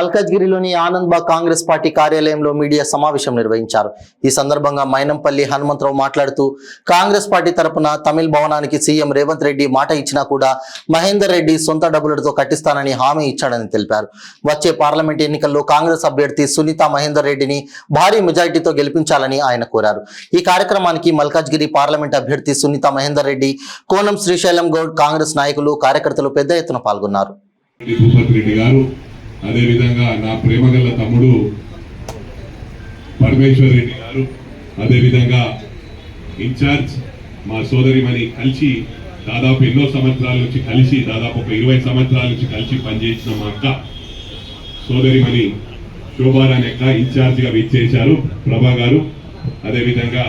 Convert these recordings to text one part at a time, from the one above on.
మల్కాజ్గిరిలోని Anand Bagh Congress party కార్యాలయంలో media సమావేశం నిర్వహించారు. ఈ సందర్భంగా మైనంపల్లి హనుమంతరావు మాట్లాడుతూ కాంగ్రెస్ పార్టీ తరపున తమిళ్ భవనానికి సీఎం రేవంత్ రెడ్డి మాట ఇచ్చినా కూడా మహేందర్ రెడ్డి సొంత డబ్బులతో కట్టిస్తానని హామీ ఇచ్చాడని తెలిపారు. వచ్చే పార్లమెంట్ ఎన్నికల్లో కాంగ్రెస్ అభ్యర్థి సునీతా మహేందర్ రెడ్డిని భారీ మెజారిటీతో గెలిపించాలని ఆయన కోరారు. ఈ కార్యక్రమానికి మల్కాజ్గిరి పార్లమెంట్ అభ్యర్థి సునీతా మహేందర్ రెడ్డి, కోనం శ్రీశైలం గౌడ్, కాంగ్రెస్ నాయకులు, కార్యకర్తలు పెద్ద ఎత్తున పాల్గొన్నారు. అదే విధంగా నా ప్రేమగల్ల తమ్ముడు పరమేశ్వర్ రెడ్డి గారు, అదే విధంగా ఇన్ఛార్జ్ మా సోదరిమణి కలిసి దాదాపు ఎన్నో సంవత్సరాల నుంచి కలిసి దాదాపు ఒక 20 సంవత్సరాల నుంచి కలిసి పనిచేసిన మా అక్క సోదరిమణి శోభారాణి అక్క ఇన్ఛార్జ్గా విచ్చేశారు. ప్రభా గారు, అదే విధంగా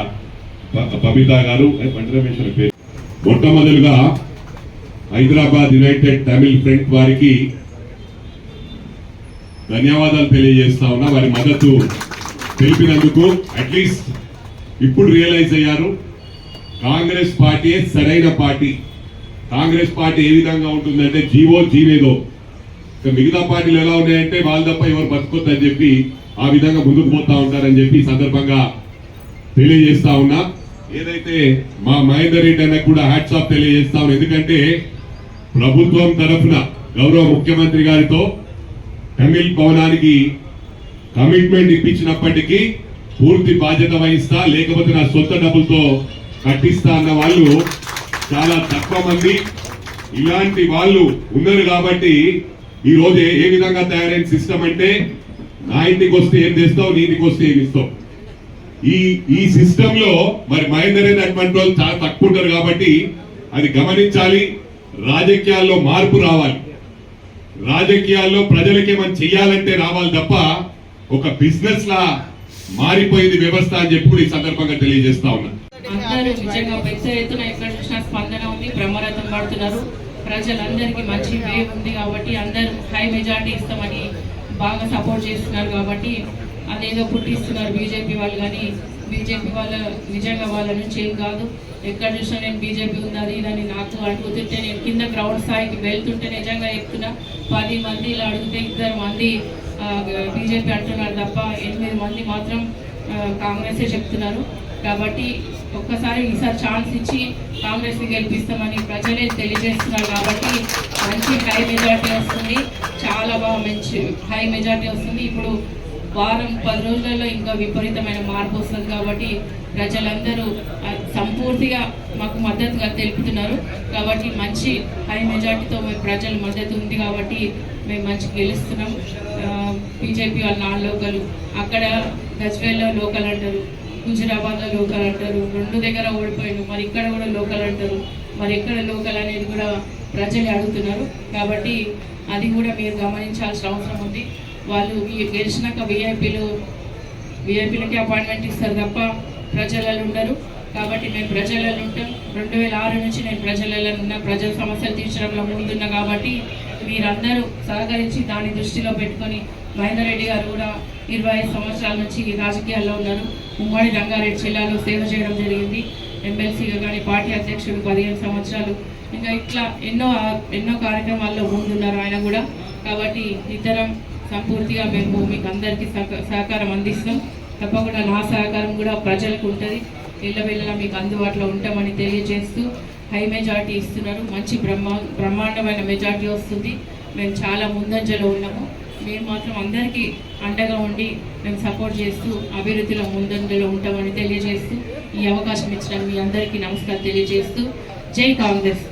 బబిత గారు, పండరమేశ్వర పేరు. మొట్టమొదలుగా హైదరాబాద్ యునైటెడ్ తమిళ్ ఫ్రంట్ వారికి ధన్యవాదాలు తెలియజేస్తా ఉన్నా. వారి మద్దతు తెలిపినందుకు. అట్లీస్ట్ ఇప్పుడు రియలైజ్ అయ్యారు కాంగ్రెస్ పార్టీ సరైన పార్టీ. కాంగ్రెస్ పార్టీ ఏ విధంగా ఉంటుందంటే జీవేదో. మిగతా పార్టీలు ఎలా ఉన్నాయంటే వాళ్ళు తప్ప ఎవరు బతుకొద్దని చెప్పి ఆ విధంగా ముందుకు పోతా ఉంటారని చెప్పి సందర్భంగా తెలియజేస్తా ఉన్నా. ఏదైతే మా మహేందర్ రెడ్డి అన్న కూడా హ్యాట్స్ ఆఫ్ తెలియజేస్తా ఉన్నా. ఎందుకంటే ప్రభుత్వం తరఫున గౌరవ ముఖ్యమంత్రి గారితో తమిళ్ భవనానికి కమిట్మెంట్ ఇప్పించినప్పటికీ పూర్తి బాధ్యత వహిస్తా, లేకపోతే నా సొంత డబ్బులతో కట్టిస్తా అన్న వాళ్ళు చాలా తక్కువ మంది. ఇలాంటి వాళ్ళు ఉన్నారు కాబట్టి ఈ రోజు ఏ విధంగా తయారైన సిస్టమ్ అంటే నా ఇంటికి వస్తే ఏం తెస్తావు, నీ ఇంటికి వస్తే ఏమి ఇస్తావు. ఈ సిస్టమ్ లో మరి మహేందర్ రెడ్డి అటువంటి వాళ్ళు చాలా తక్కువ ఉంటారు కాబట్టి అది గమనించాలి. రాజకీయాల్లో మార్పు రావాలి. రాజకీయాల్లో ప్రజలకి ఏమైనా చెయ్యాలంటే రావాలి తప్ప ఒక బిజినెస్ లా మారిపోయింది వ్యవస్థ అని చెప్పి కూడా ఈ సందర్భంగా తెలియజేస్తా ఉన్నా. అందరూ నిజంగా పెద్ద ఎత్తున ఎక్కడ చూసినా స్పందన ఉంది, బ్రహ్మరథం పడుతున్నారు. ప్రజలందరికీ మంచి వేవ్ ఉంది కాబట్టి అందరూ హై మెజార్టీ ఇస్తామని బాగా సపోర్ట్ చేస్తున్నారు కాబట్టి అదేదో పుట్టిస్తున్నారు బీజేపీ వాళ్ళు. కానీ బీజేపీ వాళ్ళ నిజంగా వాళ్ళ నుంచి ఏం కాదు. ఎక్కడ చూసినా నేను బీజేపీ ఉంది అది ఇదని నాకు అడుగుతుంటే నేను కింద గ్రౌండ్ స్థాయికి వెళ్తుంటే నిజంగా చెప్తున్నా 10 మంది ఇలా అడిగితే 2 మంది బీజేపీ అంటున్నారు తప్ప 8 మంది మాత్రం కాంగ్రెసే చెప్తున్నారు. కాబట్టి ఒక్కసారి ఈసారి ఛాన్స్ ఇచ్చి కాంగ్రెస్ని గెలిపిస్తామని ప్రజలే తెలియజేస్తున్నారు. కాబట్టి మంచి హై మెజార్టీ వస్తుంది, చాలా బాగా మంచి హై మెజార్టీ వస్తుంది. ఇప్పుడు వారం 10 రోజులలో ఇంకా విపరీతమైన మార్పు వస్తుంది కాబట్టి ప్రజలందరూ సంపూర్తిగా మాకు మద్దతుగా తెలుపుతున్నారు. కాబట్టి మంచి హై మెజార్టీతో ప్రజల మద్దతు ఉంది కాబట్టి మేము మంచి గెలుస్తున్నాం. బీజేపీ వాళ్ళు 4 లోకలు, అక్కడ గజ్వేల్లో లోకల్ అంటారు, హుజురాబాద్లో లోకల్ అంటారు, 2 దగ్గర ఓడిపోయారు. మరి ఇక్కడ కూడా లోకల్ అంటారు. మరి ఎక్కడ లోకల్ అనేది కూడా ప్రజలు అడుగుతున్నారు. కాబట్టి అది కూడా మీరు గమనించాల్సిన అవసరం ఉంది. వాళ్ళు గెలిచినాక విఐపీలకి అపాయింట్మెంట్ ఇస్తారు తప్ప ప్రజలలో ఉండరు. కాబట్టి మేము ప్రజలలో ఉంటాం. 2006 నుంచి నేను ప్రజలలో ఉన్న, ప్రజల సమస్యలు తీర్చడంలో ముందున్నా. కాబట్టి మీరందరూ సహకరించి దాన్ని దృష్టిలో పెట్టుకొని మహేందర్ రెడ్డి గారు కూడా 25 సంవత్సరాల నుంచి రాజకీయాల్లో ఉన్నారు. ఉమ్మడి రంగారెడ్డి జిల్లాలో సేవ చేయడం జరిగింది. ఎమ్మెల్సీగా కానీ పార్టీ అధ్యక్షుడు 15 సంవత్సరాలు, ఇంకా ఇట్లా ఎన్నో కార్యక్రమాల్లో ముందున్నారు ఆయన కూడా. కాబట్టి ఇద్దరం సంపూర్తిగా మేము మీకు అందరికీ సహకారం అందిస్తాం. తప్పకుండా నా సహకారం కూడా ప్రజలకు ఉంటుంది. ఇళ్ళ మీకు అందుబాటులో ఉంటామని తెలియజేస్తూ హై మెజార్టీ ఇస్తున్నారు. మంచి బ్రహ్మాండమైన మెజార్టీ వస్తుంది. మేము చాలా ముందంజలో ఉన్నాము. మేము మాత్రం అందరికీ అండగా ఉండి మేము సపోర్ట్ చేస్తూ అభివృద్ధిలో ముందంజలో ఉంటామని తెలియజేస్తూ ఈ అవకాశం ఇచ్చిన మీ అందరికీ నమస్కారం తెలియజేస్తూ జై కాంగ్రెస్.